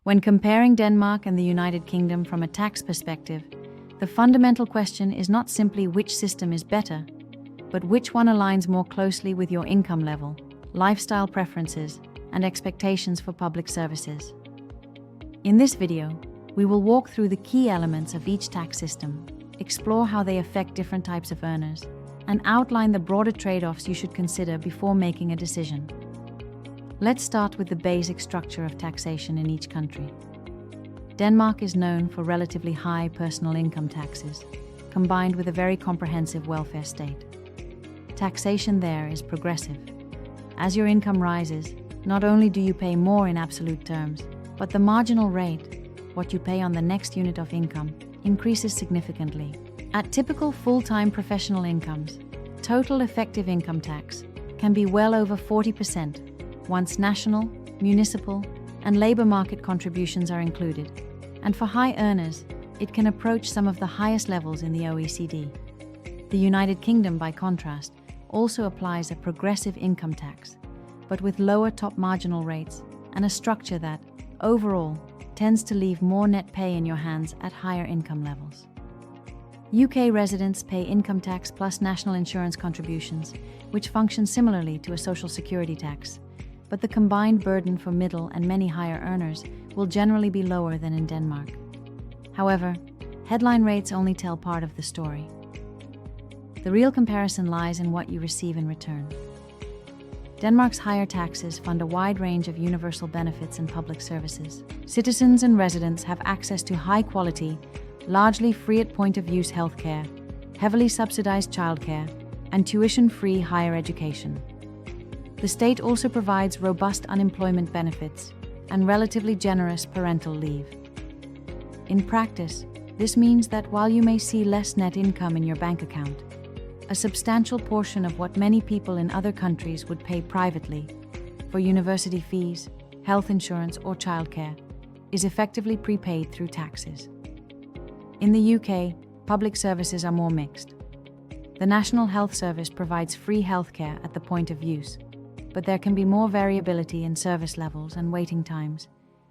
When comparing Denmark and the United Kingdom from a tax perspective, the fundamental question is not simply which system is better, but which one aligns more closely with your income level, lifestyle preferences, and expectations for public services. In this video, we will walk through the key elements of each tax system, explore how they affect different types of earners, and outline the broader trade-offs you should consider before making a decision. Let's start with the basic structure of taxation in each country. Denmark is known for relatively high personal income taxes, combined with a very comprehensive welfare state. Taxation there is progressive. As your income rises, not only do you pay more in absolute terms, but the marginal rate, what you pay on the next unit of income, increases significantly. At typical full-time professional incomes, total effective income tax can be well over 40%, once national, municipal, and labor market contributions are included. And for high earners, it can approach some of the highest levels in the OECD. The United Kingdom, by contrast, also applies a progressive income tax, but with lower top marginal rates and a structure that, overall, tends to leave more net pay in your hands at higher income levels. UK residents pay income tax plus national insurance contributions, which function similarly to a social security tax, but the combined burden for middle and many higher earners will generally be lower than in Denmark. However, headline rates only tell part of the story. The real comparison lies in what you receive in return. Denmark's higher taxes fund a wide range of universal benefits and public services. Citizens and residents have access to high-quality, largely free at point-of-use healthcare, heavily subsidized childcare, and tuition-free higher education. The state also provides robust unemployment benefits and relatively generous parental leave. In practice, this means that while you may see less net income in your bank account, a substantial portion of what many people in other countries would pay privately for university fees, health insurance, or childcare is effectively prepaid through taxes. In the UK, public services are more mixed. The National Health Service provides free healthcare at the point of use, but there can be more variability in service levels and waiting times,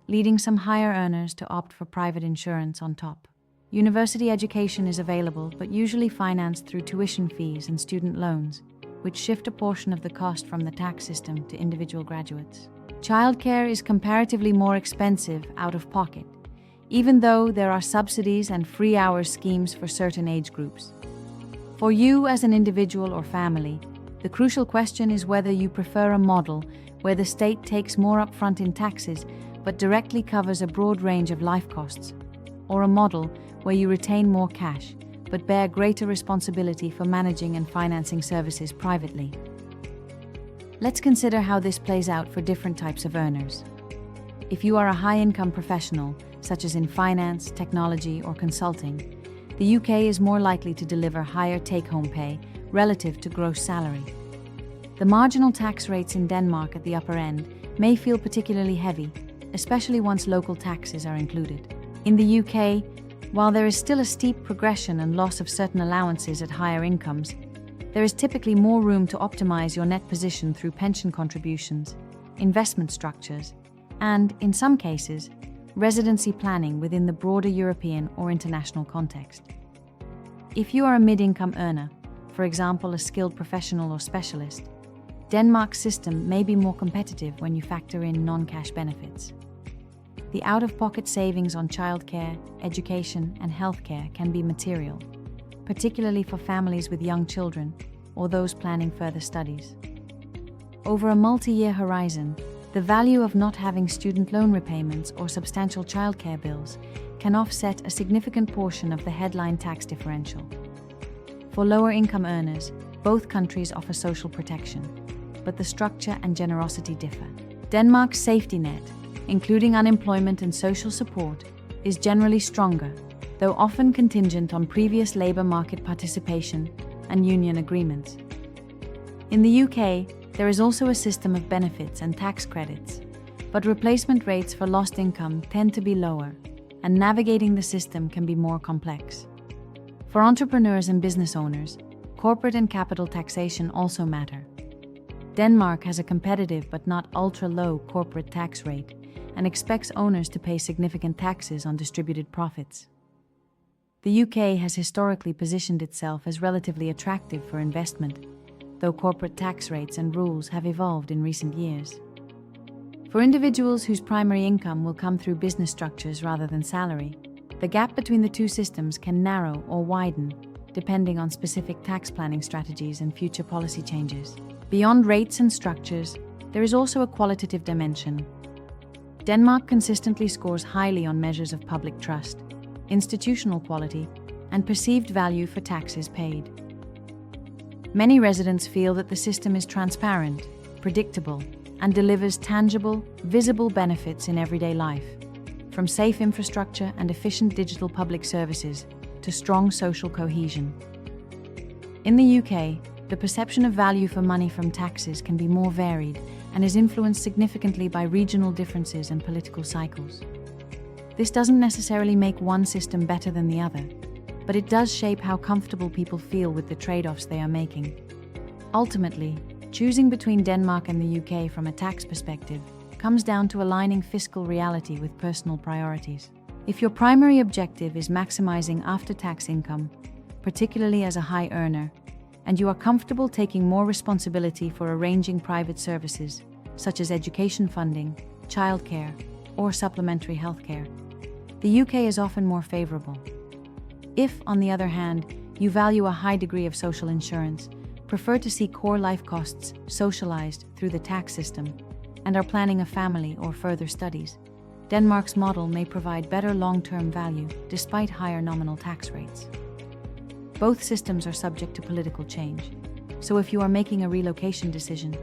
leading some higher earners to opt for private insurance on top. University education is available, but usually financed through tuition fees and student loans, which shift a portion of the cost from the tax system to individual graduates. Childcare is comparatively more expensive out of pocket, even though there are subsidies and free hours schemes for certain age groups. For you as an individual or family, the crucial question is whether you prefer a model where the state takes more upfront in taxes but directly covers a broad range of life costs, or a model where you retain more cash but bear greater responsibility for managing and financing services privately. Let's consider how this plays out for different types of earners. If you are a high-income professional, such as in finance, technology, or consulting, the UK is more likely to deliver higher take-home pay relative to gross salary. The marginal tax rates in Denmark at the upper end may feel particularly heavy, especially once local taxes are included. In the UK, while there is still a steep progression and loss of certain allowances at higher incomes, there is typically more room to optimize your net position through pension contributions, investment structures, and, in some cases, residency planning within the broader European or international context. If you are a mid-income earner, for example a skilled professional or specialist, Denmark's system may be more competitive when you factor in non-cash benefits. The out-of-pocket savings on childcare, education, and healthcare can be material, particularly for families with young children or those planning further studies. Over a multi-year horizon, the value of not having student loan repayments or substantial childcare bills can offset a significant portion of the headline tax differential. For lower-income earners, both countries offer social protection, but the structure and generosity differ. Denmark's safety net, including unemployment and social support, is generally stronger, though often contingent on previous labor market participation and union agreements. In the UK, there is also a system of benefits and tax credits, but replacement rates for lost income tend to be lower, and navigating the system can be more complex. For entrepreneurs and business owners, corporate and capital taxation also matter. Denmark has a competitive but not ultra-low corporate tax rate, and expects owners to pay significant taxes on distributed profits. The UK has historically positioned itself as relatively attractive for investment, though corporate tax rates and rules have evolved in recent years. For individuals whose primary income will come through business structures rather than salary, the gap between the two systems can narrow or widen, depending on specific tax planning strategies and future policy changes. Beyond rates and structures, there is also a qualitative dimension. Denmark consistently scores highly on measures of public trust, institutional quality, and perceived value for taxes paid. Many residents feel that the system is transparent, predictable, and delivers tangible, visible benefits in everyday life, from safe infrastructure and efficient digital public services to strong social cohesion. In the UK, the perception of value for money from taxes can be more varied and is influenced significantly by regional differences and political cycles. This doesn't necessarily make one system better than the other, but it does shape how comfortable people feel with the trade-offs they are making. Ultimately, choosing between Denmark and the UK from a tax perspective comes down to aligning fiscal reality with personal priorities. If your primary objective is maximizing after-tax income, particularly as a high earner, and you are comfortable taking more responsibility for arranging private services, such as education funding, childcare, or supplementary healthcare, the UK is often more favorable. If, on the other hand, you value a high degree of social insurance, prefer to see core life costs socialized through the tax system, and are planning a family or further studies, Denmark's model may provide better long-term value despite higher nominal tax rates. Both systems are subject to political change, so if you are making a relocation decision,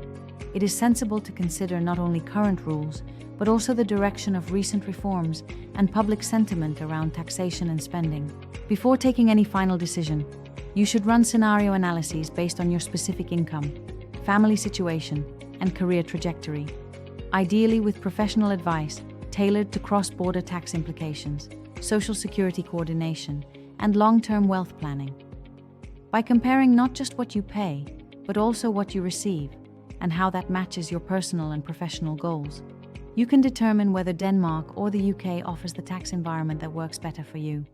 it is sensible to consider not only current rules, but also the direction of recent reforms and public sentiment around taxation and spending. Before taking any final decision, you should run scenario analyses based on your specific income, family situation, and career trajectory, ideally with professional advice tailored to cross-border tax implications, social security coordination, and long-term wealth planning. By comparing not just what you pay, but also what you receive, and how that matches your personal and professional goals, you can determine whether Denmark or the UK offers the tax environment that works better for you.